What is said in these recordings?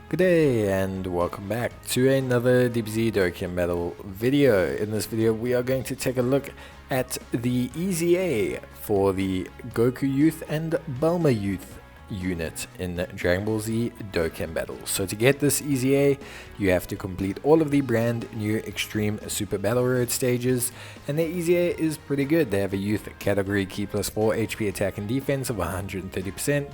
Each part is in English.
Good day and welcome back to another DBZ Dokkan Battle video. In this video we are going to take a look at the EZA for the Goku Youth and Bulma Youth unit in Dragon Ball Z Dokkan Battle. So to get this EZA you have to complete all of the brand new Extreme Super Battle Road stages, and the EZA is pretty good. They have a youth category key plus 4 HP attack and defense of 130%.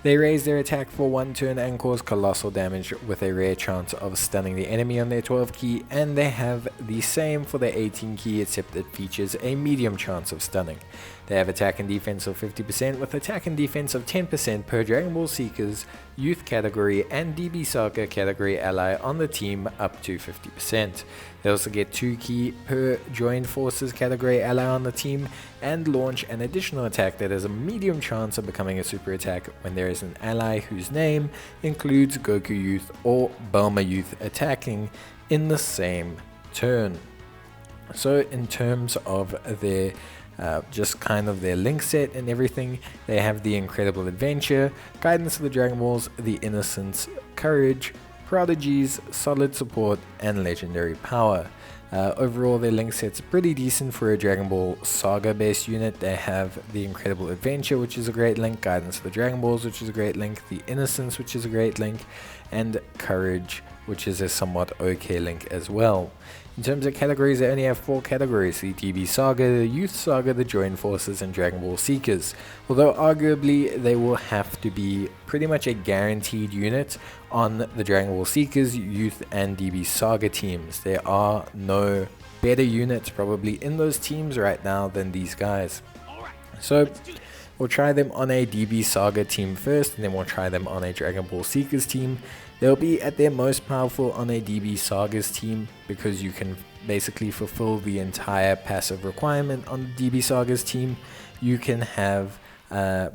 They raise their attack for 1 turn and cause colossal damage with a rare chance of stunning the enemy on their 12 key, and they have the same for their 18 key except it features a medium chance of stunning. They have attack and defense of 50% with attack and defense of 10% per Dragon Ball Seekers, Youth category and DBZ Saga category ally on the team up to 50%. They also get 2 key per Joined Forces category ally on the team and launch an additional attack that has a medium chance of becoming a super attack when there is an ally whose name includes Goku Youth or Bulma Youth attacking in the same turn. So in terms of their just kind of their link set and everything, they have the Incredible Adventure, Guidance of the Dragon Balls, the Innocence, Courage, Prodigies, Solid Support, and Legendary Power. Overall their link set's pretty decent for a Dragon Ball Saga based unit. They have the Incredible Adventure, which is a great link, Guidance of the Dragon Balls, which is a great link, the Innocence, which is a great link, and Courage, which is a somewhat okay link as well. In terms of categories, they only have 4 categories: the DBZ Saga, the Youth Saga, the Joined Forces, and Dragon Ball Seekers. Although arguably they will have to be pretty much a guaranteed unit on the Dragon Ball Seekers, Youth, and DBZ Saga teams. There are no better units probably in those teams right now than these guys. So we'll try them on a DBZ Saga team first, and then we'll try them on a Dragon Ball Seekers team. They'll be at their most powerful on a DBZ Saga's team because you can basically fulfill the entire passive requirement on the DBZ Saga's team. You can have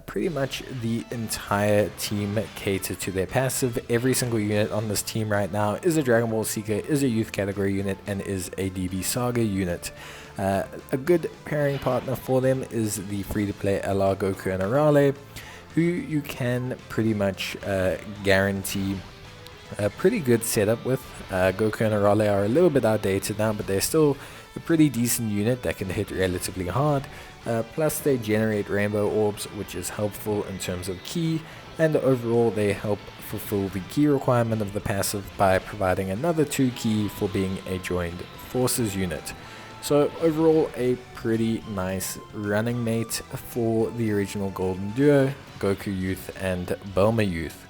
pretty much the entire team cater to their passive. Every single unit on this team right now is a Dragon Ball Seeker, is a youth category unit, and is a DBZ Saga unit. A good pairing partner for them is the free-to-play LR Goku and Arale, who you can pretty much guarantee a pretty good setup with. Goku and Arale are a little bit outdated now, but they're still a pretty decent unit that can hit relatively hard. Plus they generate rainbow orbs, which is helpful in terms of key, and overall they help fulfill the key requirement of the passive by providing another 2 key for being a Joined Forces unit. So overall a pretty nice running mate for the original Golden Duo, Goku Youth and Bulma Youth.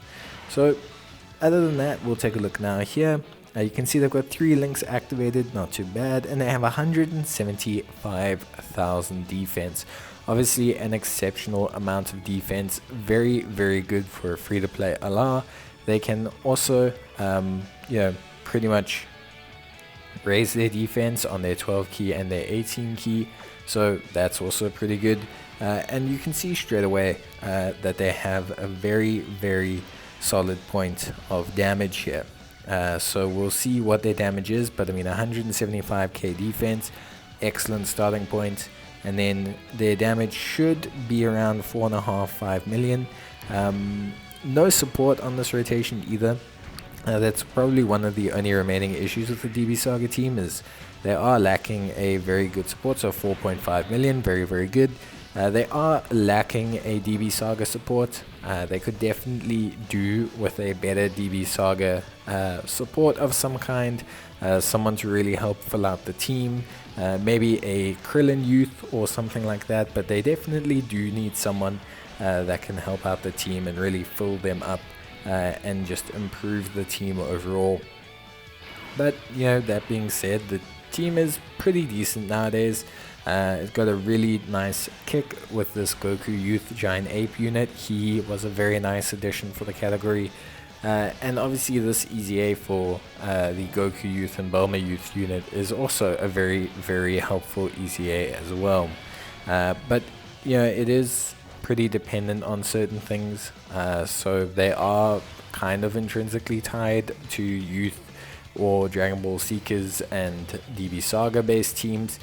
So other than that, we'll take a look now here. You can see they've got 3 links activated, not too bad, and they have 175,000 defense. Obviously an exceptional amount of defense, very good for a free-to-play LR. They can also pretty much raise their defense on their 12 key and their 18 key, so that's also pretty good. And you can see straight away that they have a very solid point of damage here. So we'll see what their damage is, but I mean 175k defense, excellent starting point, and then their damage should be around 4.5-5 million. No support on this rotation either. That's probably one of the only remaining issues with the DBZ Saga team, is they are lacking a very good support. So 4.5 million, very good. They are lacking a DBZ Saga support. They could definitely do with a better DBZ Saga support of some kind, someone to really help fill out the team, maybe a Krillin Youth or something like that, but they definitely do need someone that can help out the team and really fill them up and just improve the team overall. But that being said, the team is pretty decent nowadays. It's got a really nice kick with this Goku Youth Giant Ape unit. He was a very nice addition for the category. And obviously this EZA for the Goku Youth and Bulma Youth unit is also a very helpful EZA as well. But it is pretty dependent on certain things. So they are kind of intrinsically tied to Youth or Dragon Ball Seekers and DBZ Saga based teams.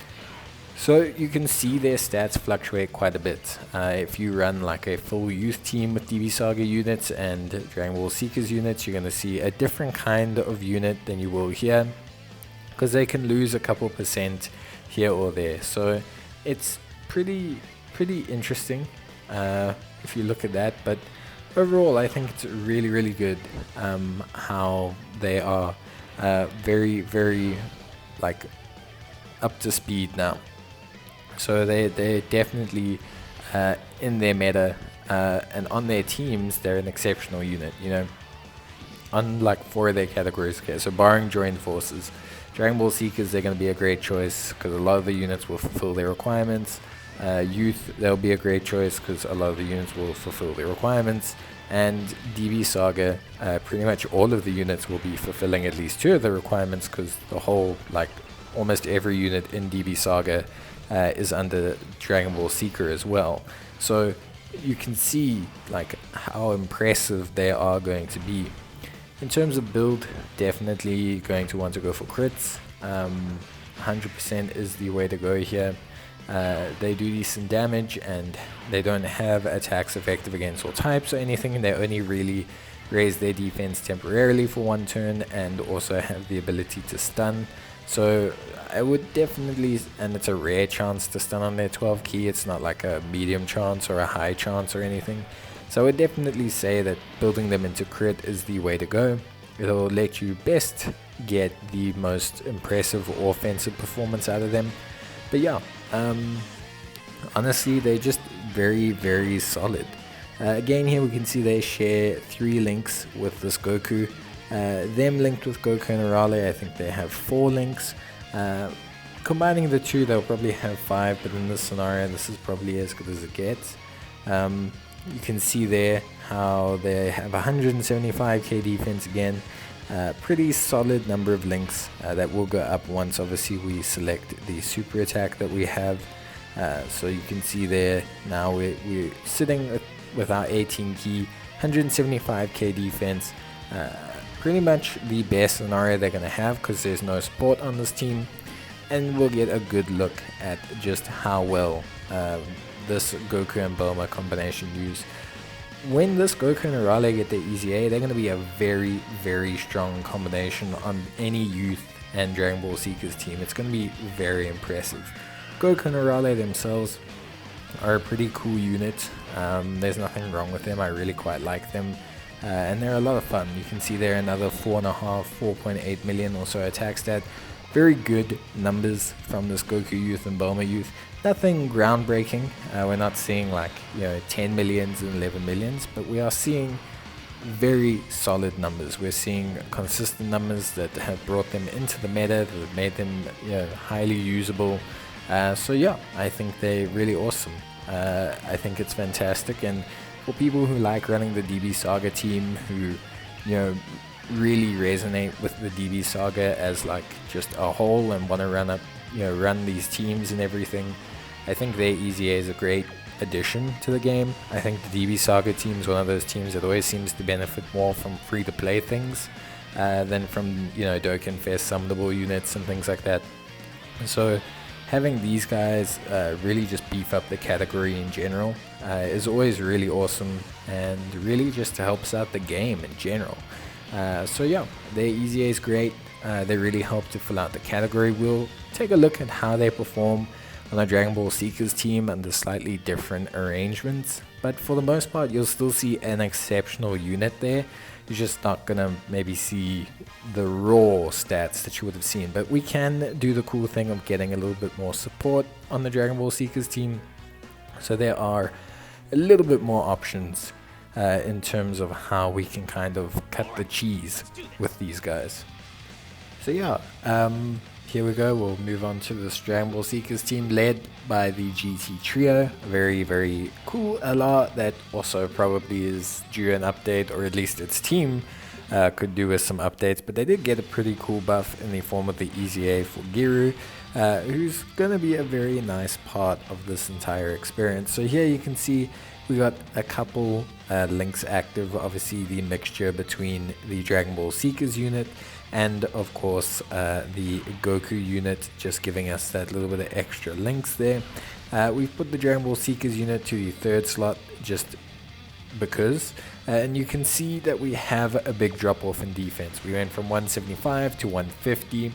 So you can see their stats fluctuate quite a bit. If you run like a full youth team with DB Saga units and Dragon Ball Seekers units, you're going to see a different kind of unit than you will here, because they can lose a couple percent here or there. So it's pretty interesting if you look at that. But overall, I think it's really good how they are very like up to speed now. So they're definitely in their meta, and on their teams they're an exceptional unit, you know, unlike 4 of their categories. Okay, so barring joined forces, Dragon Ball Seekers, they're going to be a great choice because a lot of the units will fulfill their requirements. Youth, they'll be a great choice because a lot of the units will fulfill their requirements. And DB Saga, pretty much all of the units will be fulfilling at least 2 of the requirements, because the whole, like almost every unit in DB Saga is under Dragon Ball Seeker as well. So you can see like how impressive they are going to be. In terms of build, definitely going to want to go for crits. 100% is the way to go here. They do decent damage, and they don't have attacks effective against all types or anything. They only really raise their defense temporarily for 1 turn, and also have the ability to stun. So I would definitely, and it's a rare chance to stun on their 12 key, it's not like a medium chance or a high chance or anything. So I would definitely say that building them into crit is the way to go. It'll let you best get the most impressive offensive performance out of them. But yeah, honestly, they're just very solid. Again, here we can see they share 3 links with this Goku. Them linked with Goku and Arale, I think they have 4 links. Combining the 2, they'll probably have 5, but in this scenario, this is probably as good as it gets. You can see there how they have 175k defense again. Pretty solid number of links that will go up once obviously we select the super attack that we have. So you can see there now we're sitting with our 18 key, 175k defense. Pretty much the best scenario they're going to have, because there's no support on this team, and we'll get a good look at just how well this Goku and Bulma combination use. When this Goku and Arale get their EZA, they're going to be a very strong combination on any youth and Dragon Ball Seekers team. It's going to be very impressive. Goku and Arale themselves are a pretty cool unit. There's nothing wrong with them. I really quite like them. And they're a lot of fun. You can see there another 4.8 million or so attack stat. Very good numbers from this Goku youth and Bulma youth. Nothing groundbreaking. We're not seeing like 10 millions and 11 millions, but we are seeing very solid numbers. We're seeing consistent numbers that have brought them into the meta, that have made them highly usable. So yeah, I think they're really awesome. I think it's fantastic, and for people who like running the DB Saga team, who really resonate with the DB Saga as like just a whole and want to run these teams and everything, I think their EZA is a great addition to the game. I think the DB Saga team is one of those teams that always seems to benefit more from free to play things than from Dokkan Fest summonable units and things like that. And so having these guys really just beef up the category in general is always really awesome, and really just helps out the game in general. So yeah, their EZA is great. They really help to fill out the category. We'll take a look at how they perform on a Dragon Ball Seekers team under slightly different arrangements, but for the most part you'll still see an exceptional unit there. You're just not gonna maybe see the raw stats that you would have seen, but we can do the cool thing of getting a little bit more support on the Dragon Ball Seekers team, so there are a little bit more options in terms of how we can kind of cut the cheese with these guys. So yeah, here we go. We'll move on to this Dragon Ball Seekers team led by the GT Trio. A very cool LR that also probably is due an update, or at least its team could do with some updates, but they did get a pretty cool buff in the form of the EZA for Giru, who's going to be a very nice part of this entire experience. So here you can see we got a couple links active, obviously the mixture between the Dragon Ball Seekers unit and of course the Goku unit, just giving us that little bit of extra links there. We've put the Dragon Ball Seekers unit to the 3rd slot just because, and you can see that we have a big drop off in defense. We went from 175 to 150.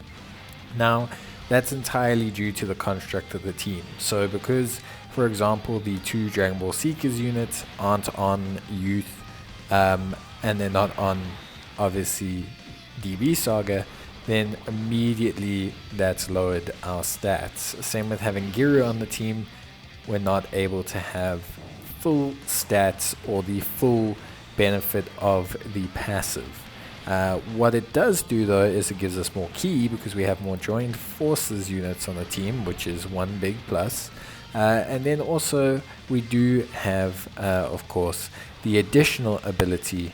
Now that's entirely due to the construct of the team. So because, for example, the 2 Dragon Ball Seekers units aren't on youth, and they're not on obviously DB Saga, then immediately that's lowered our stats. Same with having Giru on the team, we're not able to have full stats or the full benefit of the passive. What it does do though is it gives us more ki because we have more joined forces units on the team, which is one big plus. And then also we do have of course the additional ability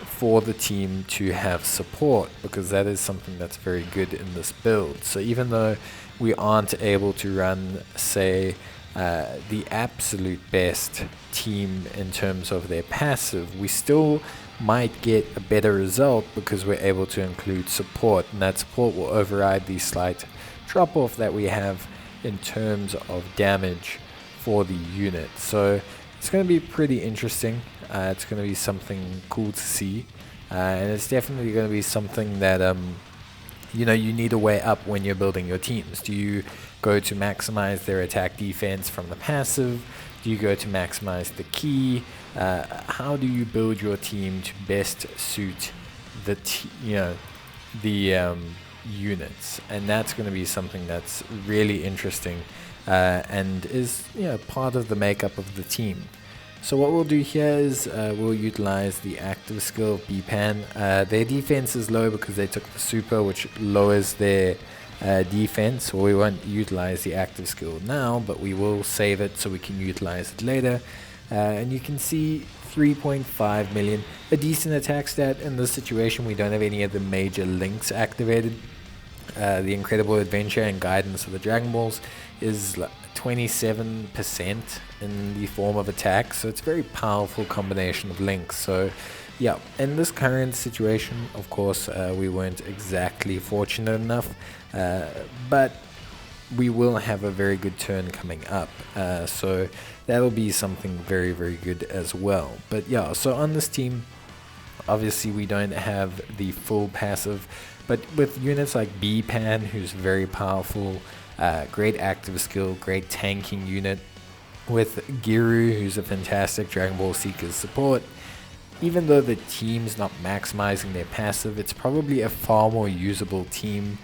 for the team to have support, because that is something that's very good in this build. So even though we aren't able to run, say, the absolute best team in terms of their passive, we still might get a better result because we're able to include support, and that support will override the slight drop off that we have in terms of damage for the unit. So it's going to be pretty interesting. It's going to be something cool to see, and it's definitely going to be something that you know, you need to weigh up when you're building your teams. Do you go to maximize their attack defense from the passive? Do you go to maximize the ki? How do you build your team to best suit the units? And that's going to be something that's really interesting and is part of the makeup of the team. So what we'll do here is we'll utilize the active skill of B-Pan. Their defense is low because they took the super, which lowers their defense. Well, we won't utilize the active skill now, but we will save it so we can utilize it later. And you can see 3.5 million, a decent attack stat. In this situation, we don't have any of the major links activated. The incredible adventure and guidance of the Dragon Balls is 27% in the form of attack, so it's a very powerful combination of links. So yeah, in this current situation, of course, we weren't exactly fortunate enough, but we will have a very good turn coming up, so that'll be something very, very good as well. But yeah, so on this team, obviously we don't have the full passive, but with units like B-Pan, who's very powerful, great active skill, great tanking unit, with Giru, who's a fantastic Dragon Ball Seekers support, even though the team's not maximizing their passive, it's probably a far more usable team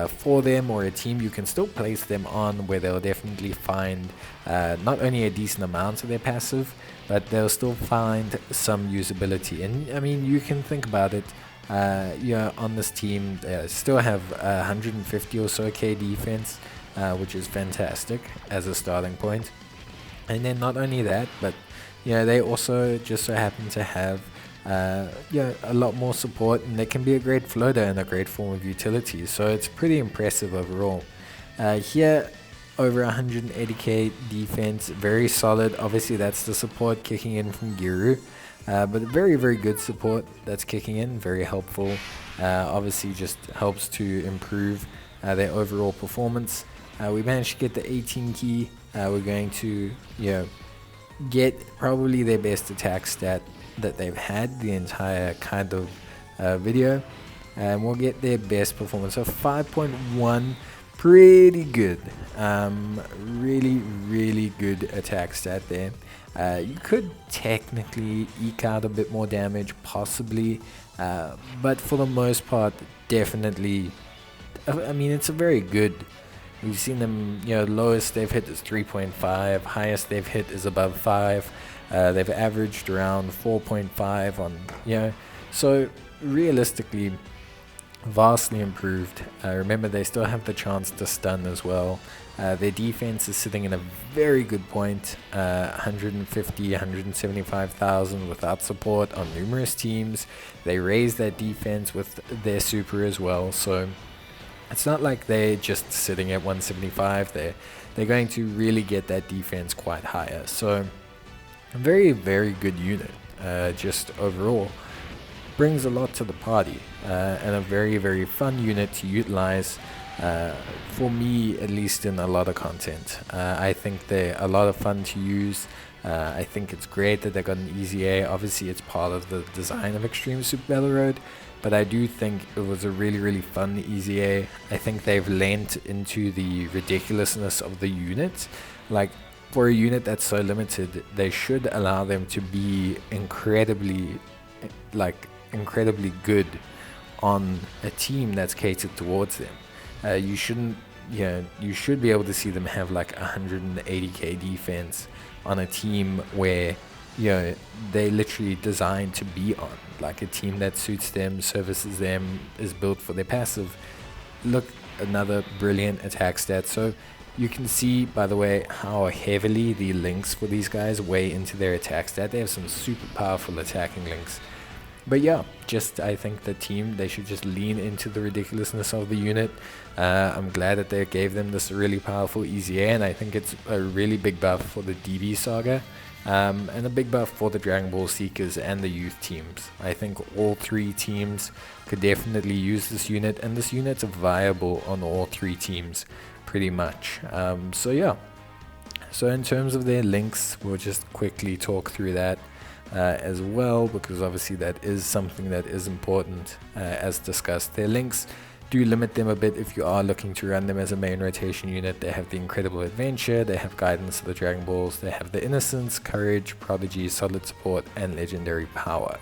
for them, or a team you can still place them on where they'll definitely find not only a decent amount of their passive, but they'll still find some usability. And I mean, you can think about it, on this team they still have 150 or so K defense, which is fantastic as a starting point. And then not only that, but they also just so happen to have a lot more support, and they can be a great floater and a great form of utility. So it's pretty impressive overall. Here, over 180k defense, very solid. Obviously that's the support kicking in from Giru, but very, very good support that's kicking in, very helpful. Obviously just helps to improve their overall performance. We managed to get the 18 key. We're going to get probably their best attack stat that they've had the entire kind of video, and we'll get their best performance of 5.1. Pretty good, really, really good attack stat there. You could technically eke out a bit more damage, possibly, but for the most part, definitely, I mean, it's a very good. We've seen them, lowest they've hit is 3.5, highest they've hit is above 5. They've averaged around 4.5 on, so realistically, vastly improved. Remember, they still have the chance to stun as well. Their defense is sitting in a very good point, 150, 175,000 without support on numerous teams. They raise their defense with their super as well, so it's not like they're just sitting at 175. They're going to really get that defense quite higher. So a very, very good unit. Just overall brings a lot to the party, and a very, very fun unit to utilize, for me at least, in a lot of content. I think they're a lot of fun to use. I think it's great that they got an easy A. Obviously it's part of the design of Extreme Super Battle Road, but I do think it was a really, really fun easy A. I think they've lent into the ridiculousness of the unit. Like, for a unit that's so limited, they should allow them to be incredibly good on a team that's catered towards them. You shouldn't, you should be able to see them have like 180k defense on a team where, they literally designed to be on, like a team that suits them, services them, is built for their passive. Look, another brilliant attack stat. So you can see, by the way, how heavily the links for these guys weigh into their attack stat. They have some super powerful attacking links. But yeah, I think the team, they should just lean into the ridiculousness of the unit. I'm glad that they gave them this really powerful easy A, and I think it's a really big buff for the DB Saga, and a big buff for the Dragon Ball Seekers and the youth teams. I think all three teams could definitely use this unit, and this unit's viable on all three teams pretty much. So yeah, so in terms of their links, we'll just quickly talk through that as well, because obviously that is something that is important. As discussed, their links do limit them a bit if you are looking to run them as a main rotation unit. They have the Incredible Adventure, they have Guidance of the Dragon Balls, they have the Innocence, Courage, Prodigy, Solid Support, and Legendary Power.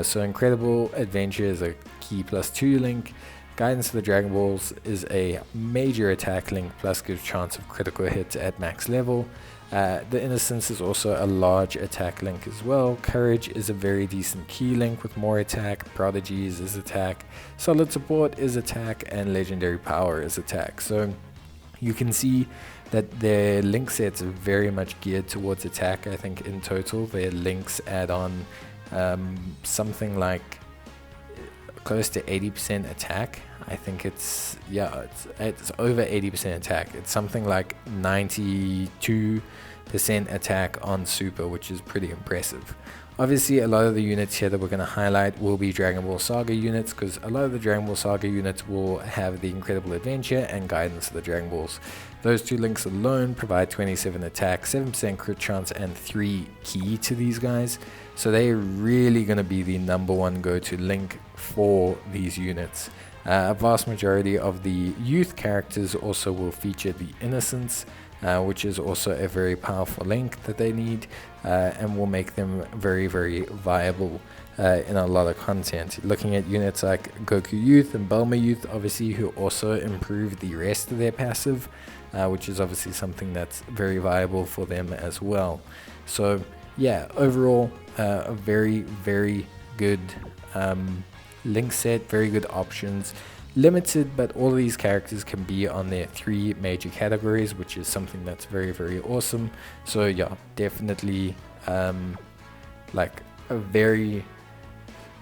So Incredible Adventure is a key +2 link. Guidance of the Dragon Balls is a major attack link, plus gives chance of critical hits at max level. The Innocence is also a large attack link as well. Courage is a very decent key link with more attack. Prodigies is attack. Solid Support is attack, and Legendary Power is attack. So you can see that their link sets are very much geared towards attack. I think in total their links add on something like close to 80% attack. I think it's over 80% attack. It's something like 92% attack on super, which is pretty impressive. Obviously, a lot of the units here that we're going to highlight will be Dragon Ball Saga units, because a lot of the Dragon Ball Saga units will have the Incredible Adventure and Guidance of the Dragon Balls. Those two links alone provide 27 attack, 7% crit chance, and 3 key to these guys. So they're really going to be the #1 go-to link for these units. A vast majority of the youth characters also will feature the Innocence, which is also a very powerful link that they need, and will make them very, very viable in a lot of content. Looking at units like Goku Youth and Bulma Youth, obviously, who also improve the rest of their passive, which is obviously something that's very viable for them as well. So yeah, overall, a very, very good link set, very good options. Limited, but all of these characters can be on their 3 major categories, which is something that's very, very awesome. So yeah, definitely like a very,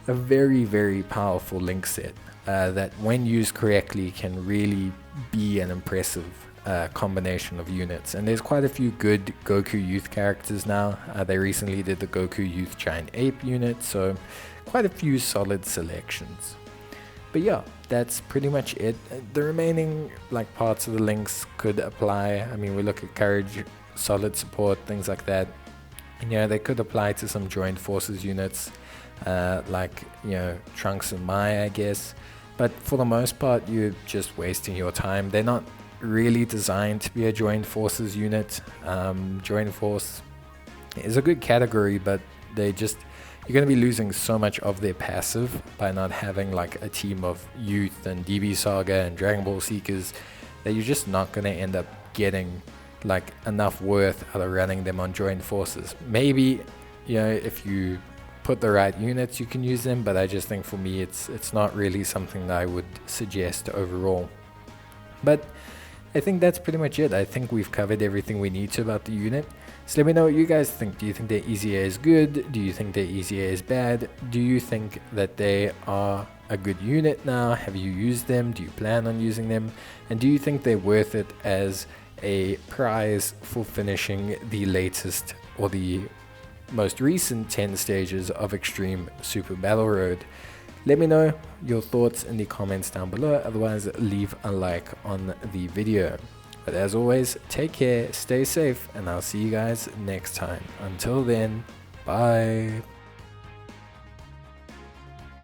very powerful link set that, when used correctly, can really be an impressive combination of units. And there's quite a few good Goku Youth characters now. They recently did the Goku Youth Giant Ape unit, so quite a few solid selections. But yeah, that's pretty much it. The remaining parts of the links could apply. I mean, we look at Courage, Solid Support, things like that. And they could apply to some Joined Forces units, Trunks and Mai, I guess. But for the most part, you're just wasting your time. They're not really designed to be a Joined Forces unit. Joined Force is a good category, but you're going to be losing so much of their passive by not having a team of youth and DB Saga and Dragon Ball Seekers, that you're just not going to end up getting enough worth out of running them on Joined Forces. Maybe if you put the right units, you can use them, but I just think for me it's not really something that I would suggest overall. But I think that's pretty much it. I think we've covered everything we need to about the unit. So let me know what you guys think. Do you think their easy A is good? Do you think their easy A is bad? Do you think that they are a good unit now? Have you used them? Do you plan on using them? And do you think they're worth it as a prize for finishing the latest, or the most recent 10 stages of Extreme Super Battle Road. Let me know your thoughts in the comments down below, otherwise leave a like on the video. But as always, take care, stay safe, and I'll see you guys next time. Until then, bye.